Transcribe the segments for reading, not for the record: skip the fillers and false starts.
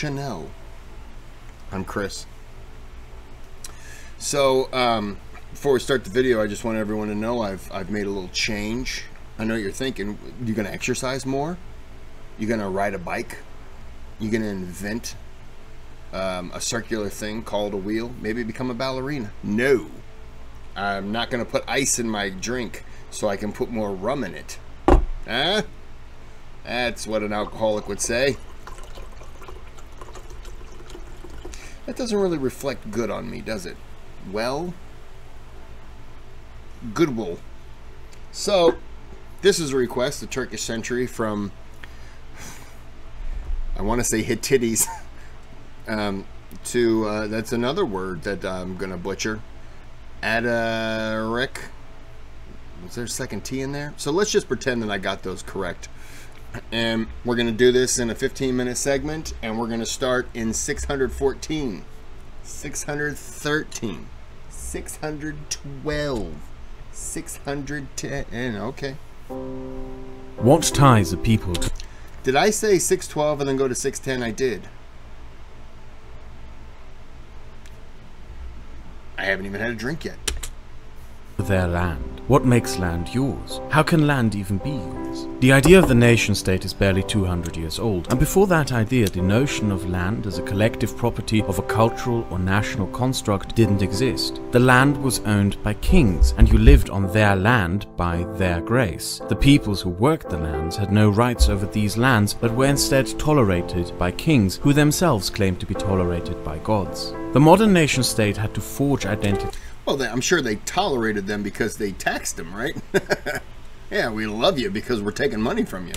Chanel. I'm Kris. So, before we start the video, I just want everyone to know I've made a little change. I know you're thinking, you're going to exercise more? You're going to ride a bike? You're going to invent a circular thing called a wheel? Maybe become a ballerina? No. I'm not going to put ice in my drink so I can put more rum in it. Huh? That's what an alcoholic would say. That doesn't really reflect good on me, does it? Well, goodwill. So, this is a request, the Turkish century from, I want to say Hittites, that's another word that I'm going to butcher. Atatürk. Was there a second T in there? So let's just pretend that I got those correct. And we're going to do this in a 15-minute segment, and we're going to start in 614, 613, 612, 610, okay. What ties a people to... Did I say 612 and then go to 610? I did. I haven't even had a drink yet. their land? What makes land yours? How can land even be yours? The idea of the nation-state is barely 200 years old, and before that idea, the notion of land as a collective property of a cultural or national construct didn't exist. The land was owned by kings, and you lived on their land by their grace. The peoples who worked the lands had no rights over these lands, but were instead tolerated by kings, who themselves claimed to be tolerated by gods. The modern nation-state had to forge identity. Well, I'm sure they tolerated them because they taxed them, right? Yeah, we love you because we're taking money from you.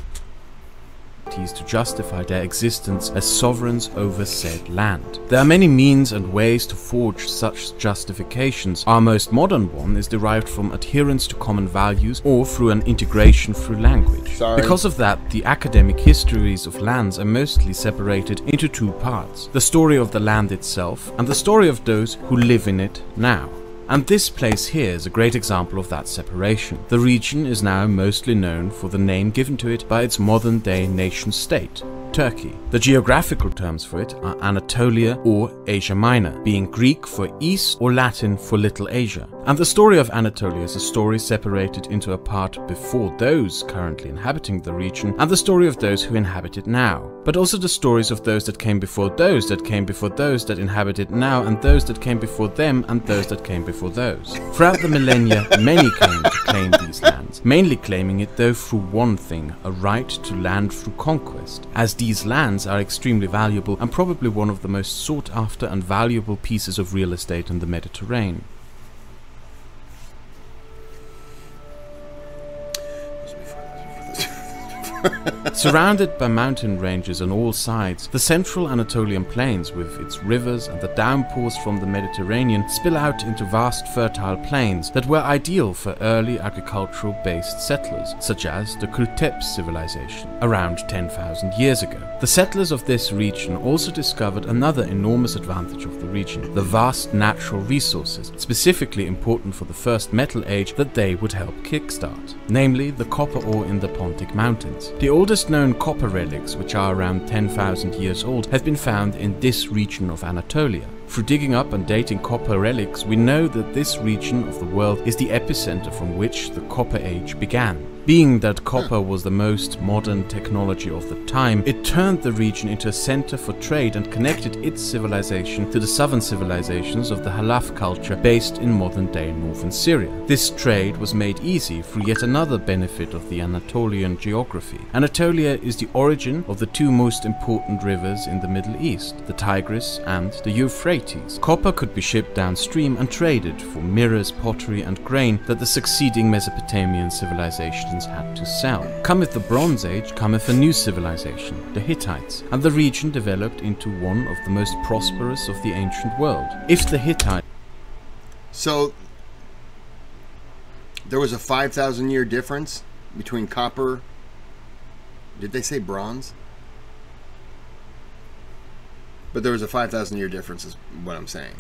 To justify their existence as sovereigns over said land. There are many means and ways to forge such justifications. Our most modern one is derived from adherence to common values or through an integration through language. Because of that, the academic histories of lands are mostly separated into two parts: the story of the land itself and the story of those who live in it now. And this place here is a great example of that separation. The region is now mostly known for the name given to it by its modern-day nation-state, Turkey. The geographical terms for it are Anatolia or Asia Minor, being Greek for East or Latin for Little Asia. And the story of Anatolia is a story separated into a part before those currently inhabiting the region and the story of those who inhabit it now, but also the stories of those that came before those that came before those that inhabit it now, and those that came before them and those that came before those. Throughout the millennia, many came to claim these lands, mainly claiming it though through one thing: a right to land through conquest, as these lands are extremely valuable and probably one of the most sought after and valuable pieces of real estate in the Mediterranean. Surrounded by mountain ranges on all sides, the central Anatolian plains with its rivers and the downpours from the Mediterranean spill out into vast fertile plains that were ideal for early agricultural-based settlers, such as the Kraut civilization, around 10,000 years ago. The settlers of this region also discovered another enormous advantage of the region: the vast natural resources, specifically important for the first metal age that they would help kickstart, namely the copper ore in the Pontic Mountains. The oldest known copper relics, which are around 10,000 years old, have been found in this region of Anatolia. Through digging up and dating copper relics, we know that this region of the world is the epicenter from which the Copper Age began. Being that copper was the most modern technology of the time, it turned the region into a center for trade and connected its civilization to the southern civilizations of the Halaf culture based in modern-day northern Syria. This trade was made easy through yet another benefit of the Anatolian geography. Anatolia is the origin of the two most important rivers in the Middle East, the Tigris and the Euphrates. Copper could be shipped downstream and traded for mirrors, pottery and grain that the succeeding Mesopotamian civilizations had to sell. Cometh the Bronze Age, cometh a new civilization, the Hittites, and the region developed into one of the most prosperous of the ancient world. If the Hittites... So, there was a 5,000 year difference between copper... Did they say bronze? But there was a 5,000 year difference is what I'm saying.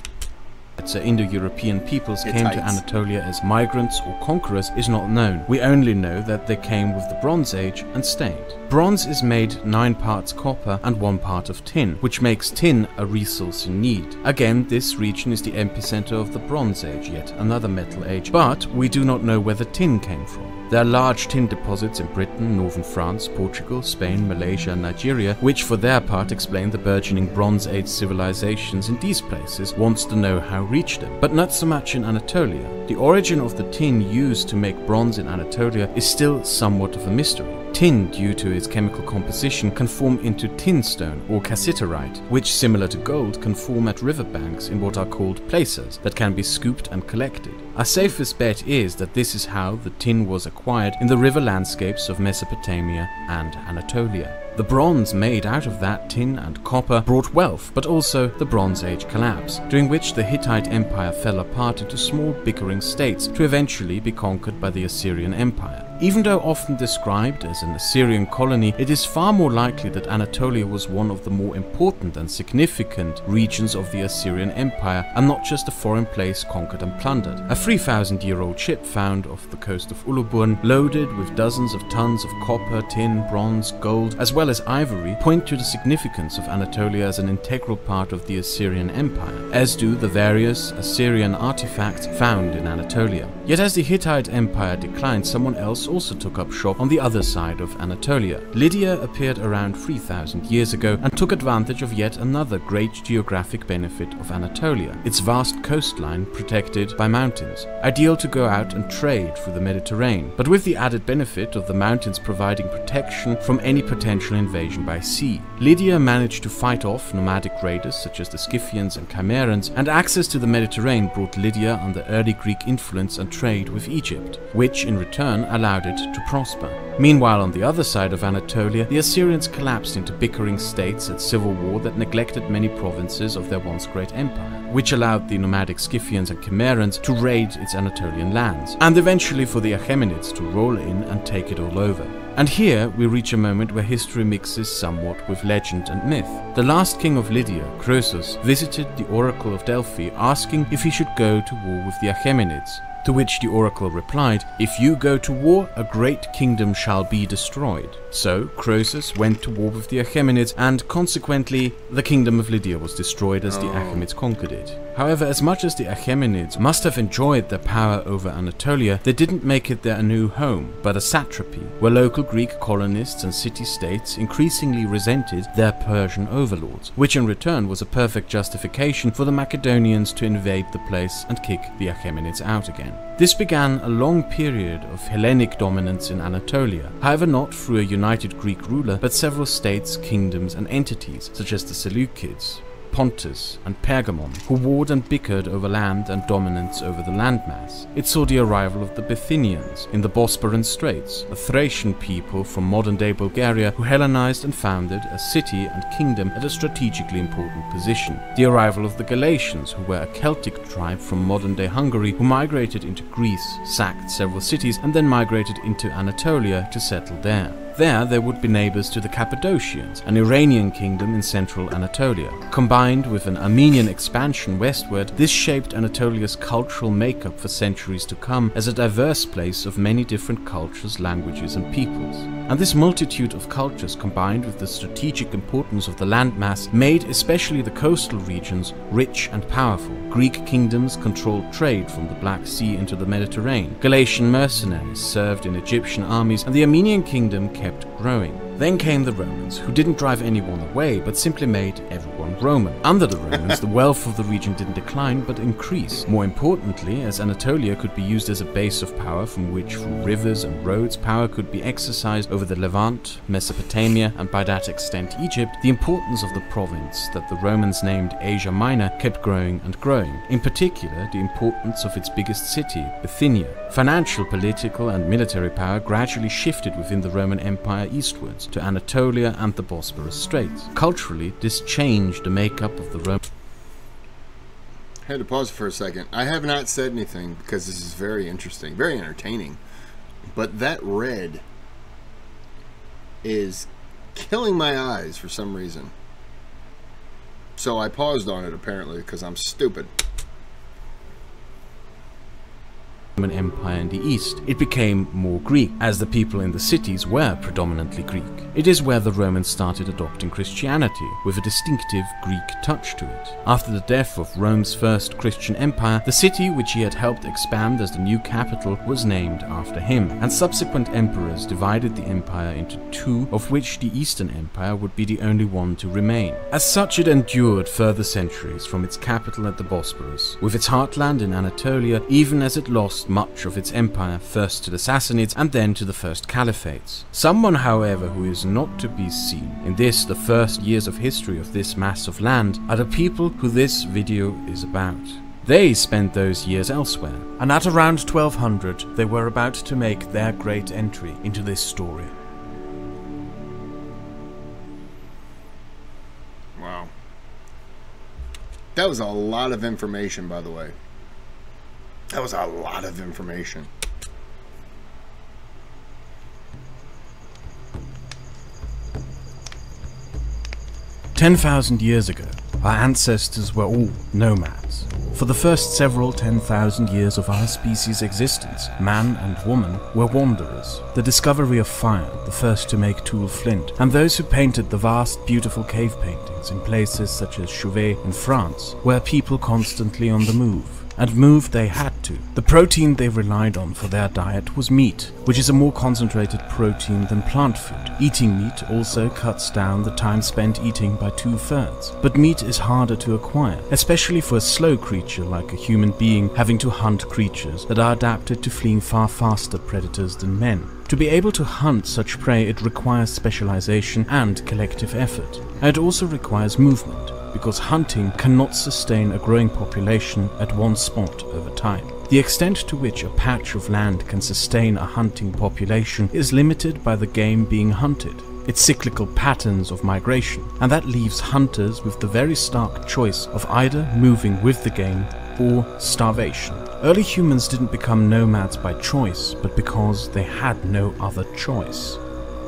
Indo-European peoples came to Hittites. Anatolia as migrants or conquerors is not known. We only know that they came with the Bronze Age and stayed. Bronze is made 9 parts copper and 1 part of tin, which makes tin a resource in need. Again, this region is the epicenter of the Bronze Age, yet another metal age, but we do not know where the tin came from. There are large tin deposits in Britain, northern France, Portugal, Spain, Malaysia and Nigeria, which for their part explain the burgeoning Bronze Age civilizations in these places wants to know how reach them. But not so much in Anatolia. The origin of the tin used to make bronze in Anatolia is still somewhat of a mystery. Tin, due to its chemical composition, can form into tinstone or cassiterite, which, similar to gold, can form at riverbanks in what are called placers that can be scooped and collected. Our safest bet is that this is how the tin was acquired in the river landscapes of Mesopotamia and Anatolia. The bronze made out of that tin and copper brought wealth, but also the Bronze Age collapse, during which the Hittite Empire fell apart into small bickering states to eventually be conquered by the Assyrian Empire. Even though often described as an Assyrian colony, it is far more likely that Anatolia was one of the more important and significant regions of the Assyrian Empire, and not just a foreign place conquered and plundered. A 3,000-year-old ship found off the coast of Uluburn, loaded with dozens of tons of copper, tin, bronze, gold, as well as ivory, point to the significance of Anatolia as an integral part of the Assyrian Empire, as do the various Assyrian artifacts found in Anatolia. Yet as the Hittite Empire declined, someone else also took up shop on the other side of Anatolia. Lydia appeared around 3,000 years ago and took advantage of yet another great geographic benefit of Anatolia, its vast coastline protected by mountains, ideal to go out and trade through the Mediterranean, but with the added benefit of the mountains providing protection from any potential invasion by sea. Lydia managed to fight off nomadic raiders such as the Scythians and Cimmerians, and access to the Mediterranean brought Lydia under early Greek influence and trade with Egypt, which in return allowed it to prosper. Meanwhile, on the other side of Anatolia, the Assyrians collapsed into bickering states at civil war that neglected many provinces of their once great empire, which allowed the nomadic Scythians and Cimmerians to raid its Anatolian lands, and eventually for the Achaemenids to roll in and take it all over. And here we reach a moment where history mixes somewhat with legend and myth. The last king of Lydia, Croesus, visited the Oracle of Delphi asking if he should go to war with the Achaemenids. To which the oracle replied, "If you go to war, a great kingdom shall be destroyed." So Croesus went to war with the Achaemenids, and consequently the kingdom of Lydia was destroyed as the Achaemenids conquered it. However, as much as the Achaemenids must have enjoyed their power over Anatolia, they didn't make it their new home, but a satrapy, where local Greek colonists and city-states increasingly resented their Persian overlords, which in return was a perfect justification for the Macedonians to invade the place and kick the Achaemenids out again. This began a long period of Hellenic dominance in Anatolia, however not through a united Greek ruler, but several states, kingdoms and entities, such as the Seleucids, Pontus and Pergamon, who warred and bickered over land and dominance over the landmass. It saw the arrival of the Bithynians in the Bosporan Straits, a Thracian people from modern-day Bulgaria who Hellenized and founded a city and kingdom at a strategically important position. The arrival of the Galatians, who were a Celtic tribe from modern-day Hungary who migrated into Greece, sacked several cities and then migrated into Anatolia to settle there. There, they would be neighbors to the Cappadocians, an Iranian kingdom in central Anatolia. Combined with an Armenian expansion westward, this shaped Anatolia's cultural makeup for centuries to come as a diverse place of many different cultures, languages and peoples. And this multitude of cultures, combined with the strategic importance of the landmass, made especially the coastal regions rich and powerful. Greek kingdoms controlled trade from the Black Sea into the Mediterranean. Galatian mercenaries served in Egyptian armies, and the Armenian kingdom kept growing. Then came the Romans, who didn't drive anyone away, but simply made everyone Roman. Under the Romans, the wealth of the region didn't decline, but increased. More importantly, as Anatolia could be used as a base of power from which, through rivers and roads, power could be exercised over the Levant, Mesopotamia, and by that extent Egypt, the importance of the province that the Romans named Asia Minor kept growing and growing. In particular, the importance of its biggest city, Bithynia. Financial, political, and military power gradually shifted within the Roman Empire eastwards, to Anatolia and the Bosporus Straits. Culturally, this changed the makeup of the Roman... I had to pause for a second. I have not said anything because this is very interesting, very entertaining. But that red is killing my eyes for some reason. So I paused on it apparently because I'm stupid. Roman Empire in the east, it became more Greek, as the people in the cities were predominantly Greek. It is where the Romans started adopting Christianity, with a distinctive Greek touch to it. After the death of Rome's first Christian empire, the city which he had helped expand as the new capital was named after him, and subsequent emperors divided the empire into two, of which the Eastern Empire would be the only one to remain. As such, it endured further centuries from its capital at the Bosporus, with its heartland in Anatolia, even as it lost much of its empire, first to the Sassanids and then to the first caliphates. Someone, however, who is not to be seen in this, the first years of history of this mass of land, are the people who this video is about. They spent those years elsewhere, and at around 1200 they were about to make their great entry into this story. Wow. That was a lot of information, by the way. That was a lot of information. "10,000 years ago, our ancestors were all nomads. For the first several 10,000 years of our species' existence, man and woman were wanderers. The discovery of fire, the first to make tool flint, and those who painted the vast, beautiful cave paintings in places such as Chauvet in France, were people constantly on the move. And move they had to. The protein they relied on for their diet was meat, which is a more concentrated protein than plant food. Eating meat also cuts down the time spent eating by 2/3. But meat is harder to acquire, especially for a slow creature like a human being having to hunt creatures that are adapted to fleeing far faster predators than men. To be able to hunt such prey, it requires specialization and collective effort. And it also requires movement, because hunting cannot sustain a growing population at one spot over time. The extent to which a patch of land can sustain a hunting population is limited by the game being hunted, its cyclical patterns of migration, and that leaves hunters with the very stark choice of either moving with the game or starvation. Early humans didn't become nomads by choice, but because they had no other choice.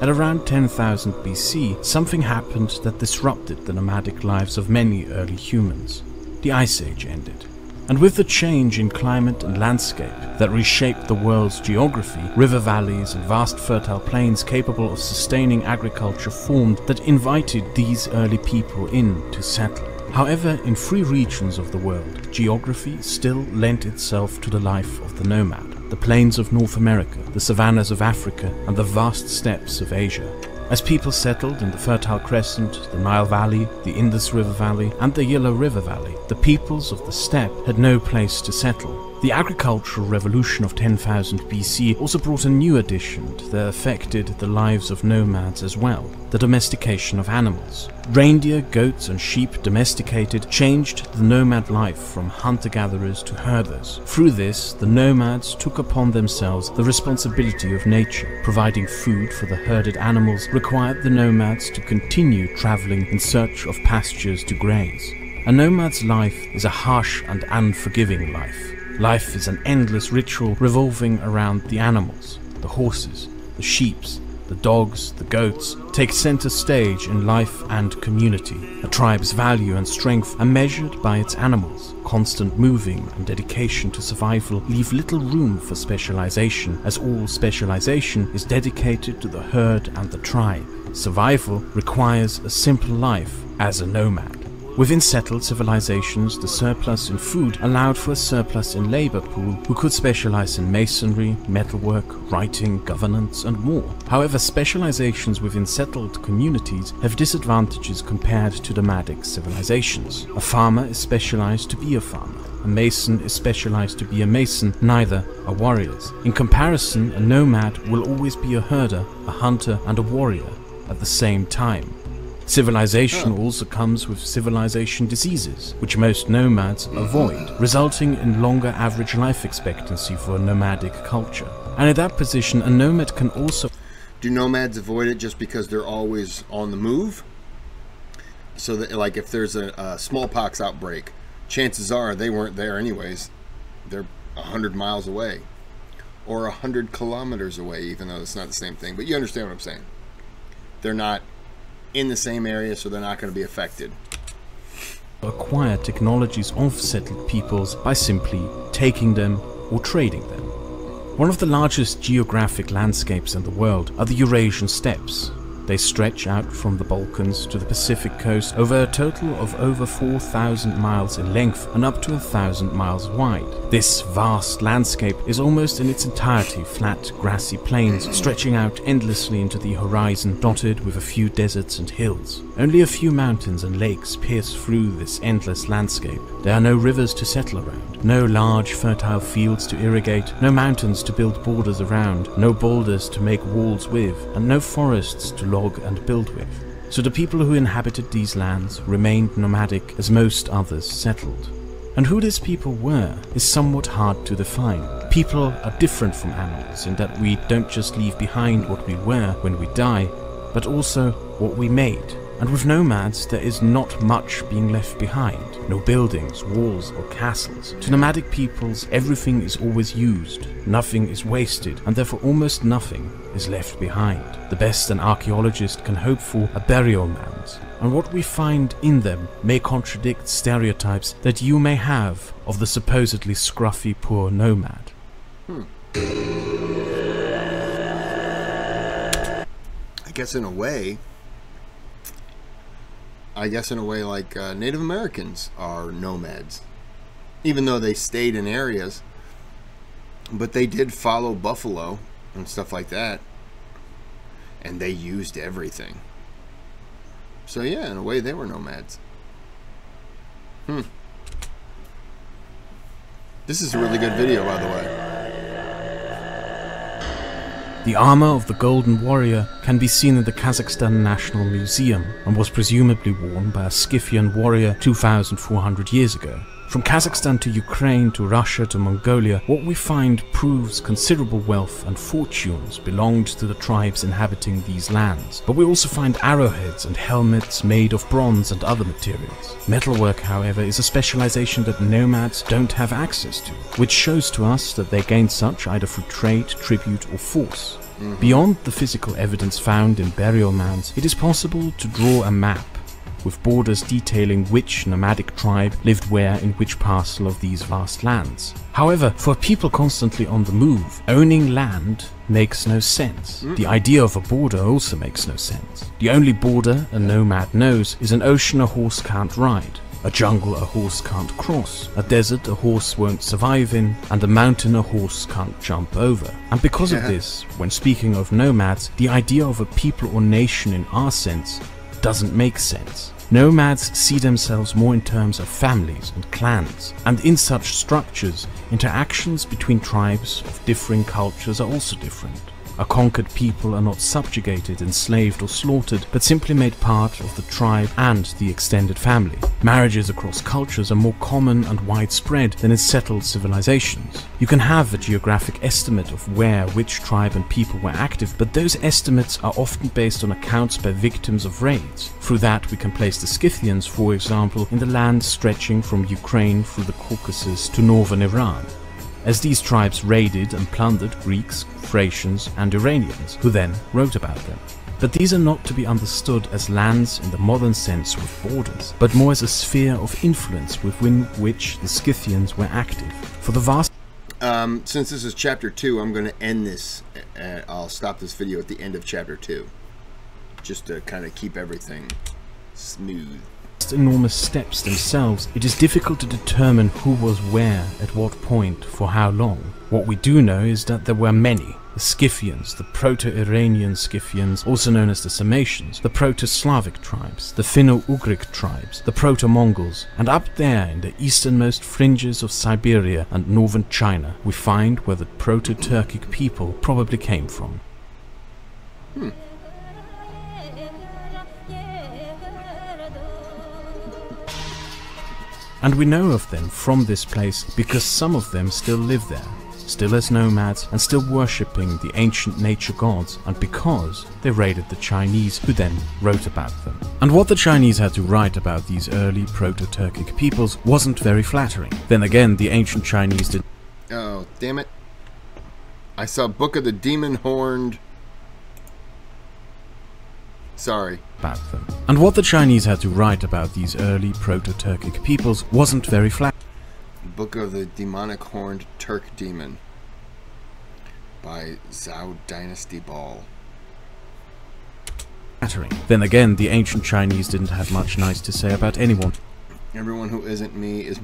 At around 10,000 BC, something happened that disrupted the nomadic lives of many early humans. The Ice Age ended. And with the change in climate and landscape that reshaped the world's geography, river valleys and vast fertile plains capable of sustaining agriculture formed that invited these early people in to settle. However, in free regions of the world, geography still lent itself to the life of the nomad. The plains of North America, the savannas of Africa, and the vast steppes of Asia. As people settled in the Fertile Crescent, the Nile Valley, the Indus River Valley, and the Yellow River Valley, the peoples of the steppe had no place to settle. The agricultural revolution of 10,000 BC also brought a new addition that affected the lives of nomads as well, the domestication of animals. Reindeer, goats and sheep domesticated changed the nomad life from hunter-gatherers to herders. Through this, the nomads took upon themselves the responsibility of nature. Providing food for the herded animals required the nomads to continue traveling in search of pastures to graze. A nomad's life is a harsh and unforgiving life. Life is an endless ritual revolving around the animals. The horses, the sheep, the dogs, the goats take center stage in life and community. A tribe's value and strength are measured by its animals. Constant moving and dedication to survival leave little room for specialization, as all specialization is dedicated to the herd and the tribe. Survival requires a simple life as a nomad. Within settled civilizations, the surplus in food allowed for a surplus in labor pool who could specialize in masonry, metalwork, writing, governance, and more. However, specializations within settled communities have disadvantages compared to nomadic civilizations. A farmer is specialized to be a farmer. A mason is specialized to be a mason, neither are warriors. In comparison, a nomad will always be a herder, a hunter, and a warrior at the same time. Civilization also comes with civilization diseases, which most nomads avoid, resulting in longer average life expectancy for a nomadic culture. And in that position, a nomad can also... Do nomads avoid it just because they're always on the move? So that, like, if there's a smallpox outbreak, chances are they weren't there anyways. They're 100 miles away. Or 100 kilometers away, even though it's not the same thing. But you understand what I'm saying. They're not in the same area, so they're not going to be affected. Acquire technologies of settled peoples by simply taking them or trading them. One of the largest geographic landscapes in the world are the Eurasian steppes. They stretch out from the Balkans to the Pacific coast over a total of over 4,000 miles in length and up to 1,000 miles wide. This vast landscape is almost in its entirety flat, grassy plains, stretching out endlessly into the horizon, dotted with a few deserts and hills. Only a few mountains and lakes pierce through this endless landscape. There are no rivers to settle around, no large fertile fields to irrigate, no mountains to build borders around, no boulders to make walls with, and no forests to log and build with. So the people who inhabited these lands remained nomadic as most others settled. And who these people were is somewhat hard to define. People are different from animals in that we don't just leave behind what we were when we die, but also what we made. And with nomads, there is not much being left behind. No buildings, walls or castles. To nomadic peoples, everything is always used, nothing is wasted, and therefore almost nothing is left behind. The best an archaeologist can hope for are burial mounds, and what we find in them may contradict stereotypes that you may have of the supposedly scruffy poor nomad. I guess in a way, like Native Americans are nomads, even though they stayed in areas, but they did follow buffalo and stuff like that, and they used everything. So yeah, in a way they were nomads. This is a really good video, by the way. The armor of the Golden Warrior can be seen in the Kazakhstan National Museum and was presumably worn by a Scythian warrior 2,400 years ago. From Kazakhstan to Ukraine to Russia to Mongolia, what we find proves considerable wealth and fortunes belonged to the tribes inhabiting these lands. But we also find arrowheads and helmets made of bronze and other materials. Metalwork, however, is a specialization that nomads don't have access to, which shows to us that they gained such either through trade, tribute or force. Beyond the physical evidence found in burial mounds, it is possible to draw a map with borders detailing which nomadic tribe lived where in which parcel of these vast lands. However, for people constantly on the move, owning land makes no sense. The idea of a border also makes no sense. The only border a nomad knows is an ocean a horse can't ride, a jungle a horse can't cross, a desert a horse won't survive in, and a mountain a horse can't jump over. And because of this, when speaking of nomads, the idea of a people or nation in our sense doesn't make sense. Nomads see themselves more in terms of families and clans, and in such structures, interactions between tribes of differing cultures are also different. A conquered people are not subjugated, enslaved or slaughtered, but simply made part of the tribe and the extended family. Marriages across cultures are more common and widespread than in settled civilizations. You can have a geographic estimate of where which tribe and people were active, but those estimates are often based on accounts by victims of raids. Through that we can place the Scythians, for example, in the land stretching from Ukraine through the Caucasus to northern Iran, as these tribes raided and plundered Greeks, Thracians and Iranians, who then wrote about them. But these are not to be understood as lands in the modern sense with borders, but more as a sphere of influence within which the Scythians were active. For the vast since this is chapter 2, I'm going to end this. I'll stop this video at the end of chapter 2, just to kind of keep everything smooth. Enormous steppes themselves, it is difficult to determine who was where, at what point, for how long. What we do know is that there were many. The Scythians, the Proto-Iranian Scythians, also known as the Sarmatians, the Proto-Slavic tribes, the Finno-Ugric tribes, the Proto-Mongols, and up there in the easternmost fringes of Siberia and northern China, we find where the Proto-Turkic people probably came from. And we know of them from this place because some of them still live there, still as nomads and still worshipping the ancient nature gods, and because they raided the Chinese, who then wrote about them. And what the Chinese had to write about these early Proto-Turkic peoples wasn't very flattering. Then again, the ancient Chinese did... Oh, damn it. I saw Book of the Demon-Horned... Sorry. About them. And what the Chinese had to write about these early Proto-Turkic peoples wasn't very flat. Book of the Demonic Horned Turk Demon. by Zhou Dynasty Ball. Then again, the ancient Chinese didn't have much nice to say about anyone. Everyone who isn't me is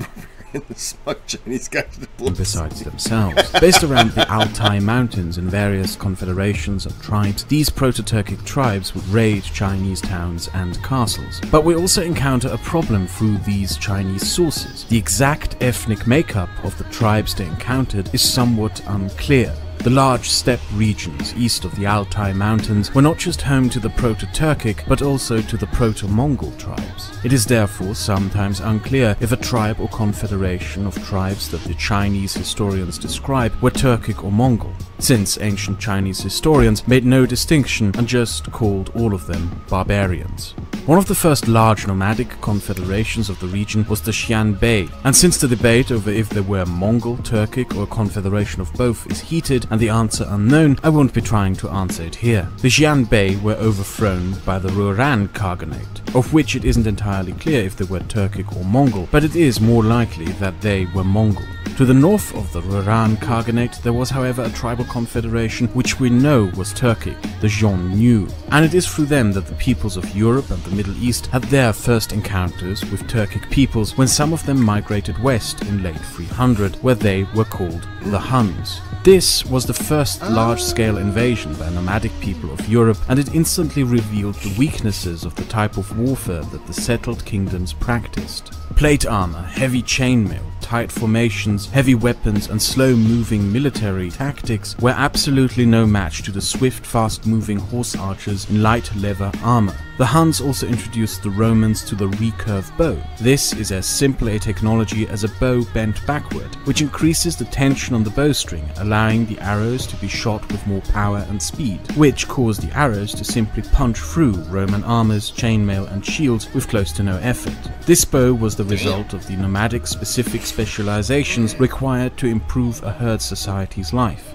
in the smug Chinese guys besides themselves. Based around the Altai Mountains in various confederations of tribes, these proto-Turkic tribes would raid Chinese towns and castles. But we also encounter a problem through these Chinese sources. The exact ethnic makeup of the tribes they encountered is somewhat unclear. The large steppe regions east of the Altai Mountains were not just home to the Proto-Turkic, but also to the Proto-Mongol tribes. It is therefore sometimes unclear if a tribe or confederation of tribes that the Chinese historians describe were Turkic or Mongol, since ancient Chinese historians made no distinction and just called all of them barbarians. One of the first large nomadic confederations of the region was the Xianbei, and since the debate over if they were Mongol, Turkic or a confederation of both is heated and the answer unknown, I won't be trying to answer it here. The Xianbei were overthrown by the Rouran Khaganate, of which it isn't entirely clear if they were Turkic or Mongol, but it is more likely that they were Mongol. To the north of the Rouran Khaganate there was however a tribal confederation which we know was Turkic, the Xiongnu, and it is through them that the peoples of Europe and the Middle East had their first encounters with Turkic peoples when some of them migrated west in late 300, where they were called the Huns. This was the first large-scale invasion by nomadic people of Europe, and it instantly revealed the weaknesses of the type of warfare that the settled kingdoms practiced. Plate armor, heavy chainmail, tight formations, heavy weapons and slow-moving military tactics were absolutely no match to the swift, fast-moving horse archers in light leather armor. The Huns also introduced the Romans to the recurve bow. This is as simple a technology as a bow bent backward, which increases the tension on the bowstring, allowing the arrows to be shot with more power and speed, which caused the arrows to simply punch through Roman armors, chainmail and shields with close to no effort. This bow was the result of the nomadic specific specializations required to improve a herd society's life.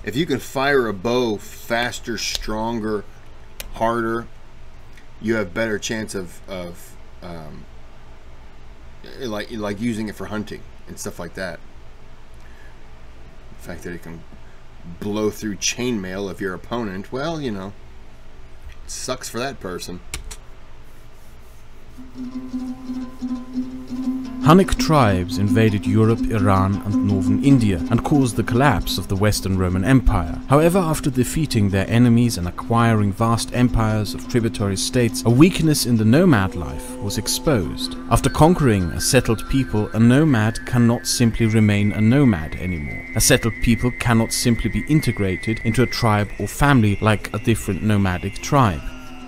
If you can fire a bow faster, stronger, harder, you have better chance of like using it for hunting and stuff like that. The fact that it can blow through chainmail of your opponent, well, you know, it sucks for that person. Hunnic tribes invaded Europe, Iran and northern India and caused the collapse of the Western Roman Empire. However, after defeating their enemies and acquiring vast empires of tributary states, a weakness in the nomad life was exposed. After conquering a settled people, a nomad cannot simply remain a nomad anymore. A settled people cannot simply be integrated into a tribe or family like a different nomadic tribe.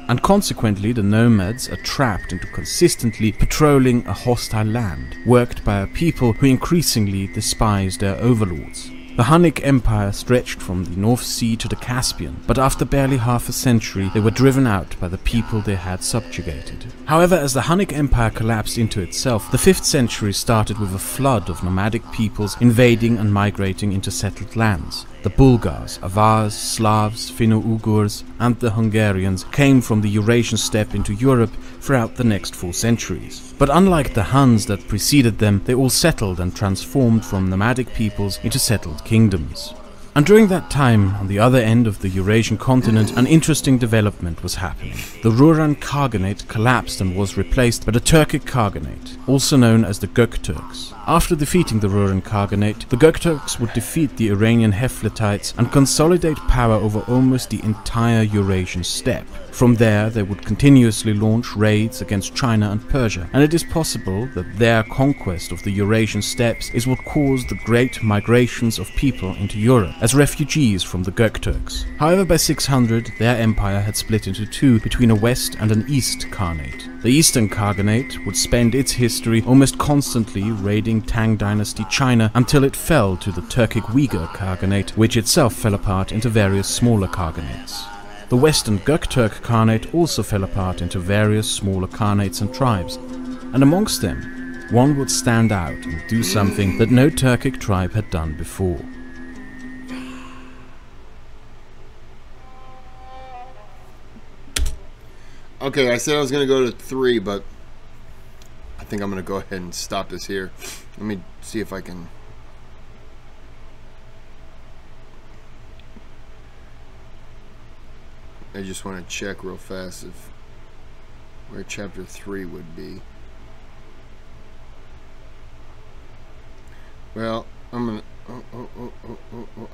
And consequently the nomads are trapped into consistently patrolling a hostile land, worked by a people who increasingly despise their overlords. The Hunnic Empire stretched from the North Sea to the Caspian, but after barely half a century they were driven out by the people they had subjugated. However, as the Hunnic Empire collapsed into itself, the 5th century started with a flood of nomadic peoples invading and migrating into settled lands. The Bulgars, Avars, Slavs, Finno-Ugurs and the Hungarians came from the Eurasian steppe into Europe throughout the next 4 centuries. But unlike the Huns that preceded them, they all settled and transformed from nomadic peoples into settled kingdoms. And during that time, on the other end of the Eurasian continent, an interesting development was happening. The Rouran Khaganate collapsed and was replaced by the Turkic Khaganate, also known as the Gökturks. After defeating the Rouran Khaganate, the Gökturks would defeat the Iranian Hittites and consolidate power over almost the entire Eurasian steppe. From there, they would continuously launch raids against China and Persia, and it is possible that their conquest of the Eurasian steppes is what caused the great migrations of people into Europe as refugees from the Gökturks. However, by 600, their empire had split into two between a West and an East Khanate. The Eastern Khaganate would spend its history almost constantly raiding Tang Dynasty China until it fell to the Turkic Uyghur Khaganate, which itself fell apart into various smaller Khaganates. The Western Gökturk Khanate also fell apart into various smaller Khanates and tribes, and amongst them, one would stand out and do something that no Turkic tribe had done before. Okay, I said I was going to go to 3, but I think I'm going to go ahead and stop this here. Let me see if I can I just want to check real fast if where chapter 3 would be. Well, I'm gonna. Oh,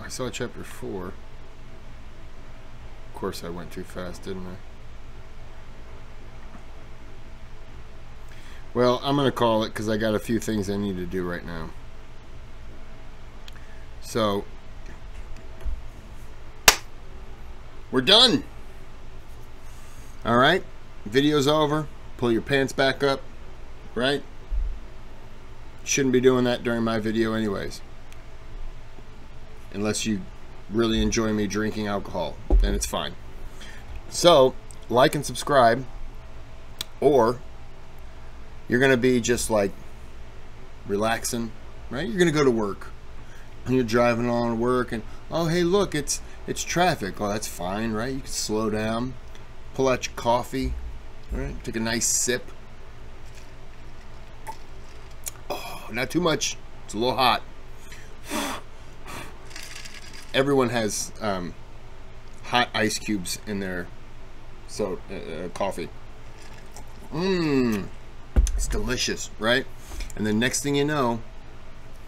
I saw chapter 4. Of course, I went too fast, didn't I? Well, I'm gonna call it because I got a few things I need to do right now. So, we're done. All right, video's over. Pull your pants back up, right? Shouldn't be doing that during my video anyways. Unless you really enjoy me drinking alcohol, then it's fine. So, like and subscribe, or you're going to be just like relaxing, right? You're going to go to work, and you're driving on to work, and oh, hey, look, it's traffic. Oh, that's fine, right? You can slow down, pull out your coffee, right? Take a nice sip. Oh, not too much. It's a little hot. Everyone has hot ice cubes in their coffee. It's delicious, right? And the next thing you know,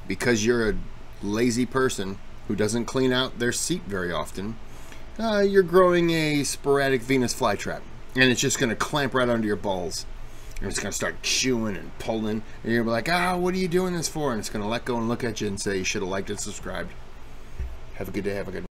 because you're a lazy person who doesn't clean out their seat very often, you're growing a sporadic Venus flytrap, and it's just going to clamp right under your balls. And it's going to start chewing and pulling, and you're like, what are you doing this for? And it's going to let go and look at you and say, you should have liked and subscribed. Have a good day. Have a good night.